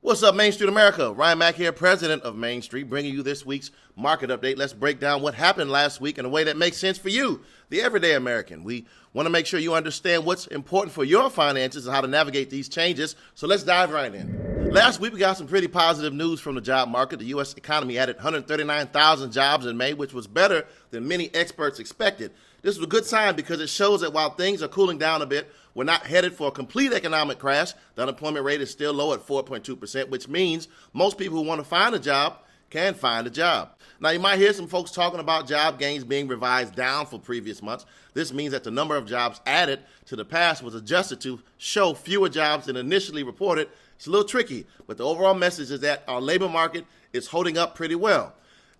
What's up, Main Street America? Ryan Mack here, president of Main Street, bringing you this week's market update. Let's break down what happened last week in a way that makes sense for you, the everyday American. We want to make sure you understand what's important for your finances and how to navigate these changes. So let's dive right in. Last week, we got some pretty positive news from the job market. The U.S. economy added 139,000 jobs in May, which was better than many experts expected. This was a good sign because it shows that while things are cooling down a bit, we're not headed for a complete economic crash. The unemployment rate is still low at 4.2%, which means most people who want to find a job can find a job. Now, you might hear some folks talking about job gains being revised down for previous months. This means that the number of jobs added to the past was adjusted to show fewer jobs than initially reported. It's a little tricky, but the overall message is that our labor market is holding up pretty well.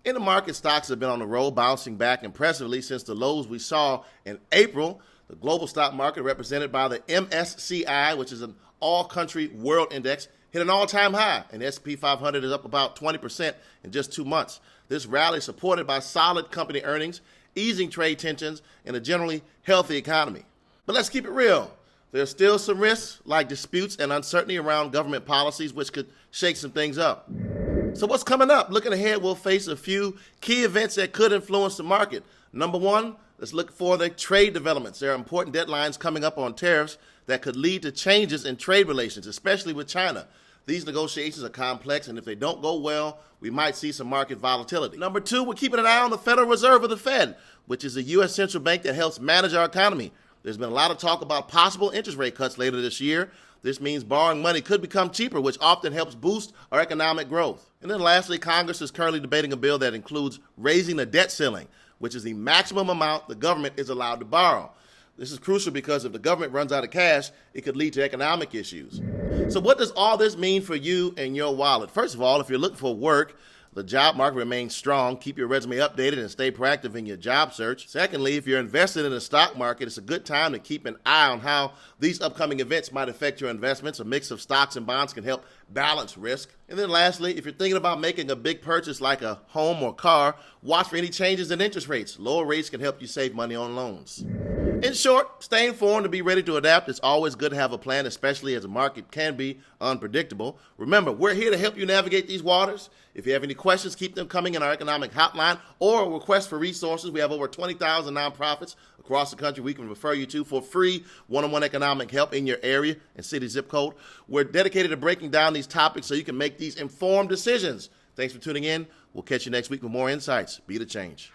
In the market, stocks have been on the roll, bouncing back impressively since the lows we saw in April. The global stock market, represented by the MSCI, which is an all-country world index, hit an all-time high, and the S&P 500 is up about 20% in just 2 months. This rally is supported by solid company earnings, easing trade tensions, and a generally healthy economy. But let's keep it real. There's still some risks, like disputes and uncertainty around government policies, which could shake some things up. So what's coming up? Looking ahead, we'll face a few key events that could influence the market. Number one, let's look for the trade developments. There are important deadlines coming up on tariffs that could lead to changes in trade relations, especially with China. These negotiations are complex, and if they don't go well, we might see some market volatility. Number two, we're keeping an eye on the Federal Reserve, or the Fed, which is a U.S. central bank that helps manage our economy. There's been a lot of talk about possible interest rate cuts later this year. This means borrowing money could become cheaper, which often helps boost our economic growth. And then lastly, Congress is currently debating a bill that includes raising the debt ceiling, which is the maximum amount the government is allowed to borrow. This is crucial because if the government runs out of cash, it could lead to economic issues. So what does all this mean for you and your wallet? First of all, if you're looking for work, the job market remains strong. Keep your resume updated and stay proactive in your job search. Secondly, if you're invested in the stock market, it's a good time to keep an eye on how these upcoming events might affect your investments. A mix of stocks and bonds can help balance risk. And then lastly, if you're thinking about making a big purchase like a home or car, watch for any changes in interest rates. Lower rates can help you save money on loans. In short, stay informed and be ready to adapt. It's always good to have a plan, especially as the market can be unpredictable. Remember, we're here to help you navigate these waters. If you have any questions, keep them coming in our economic hotline or request for resources. We have over 20,000 nonprofits across the country we can refer you to for free one-on-one economic help in your area and city zip code. We're dedicated to breaking down these topics so you can make these informed decisions. Thanks for tuning in. We'll catch you next week with more insights. Be the change.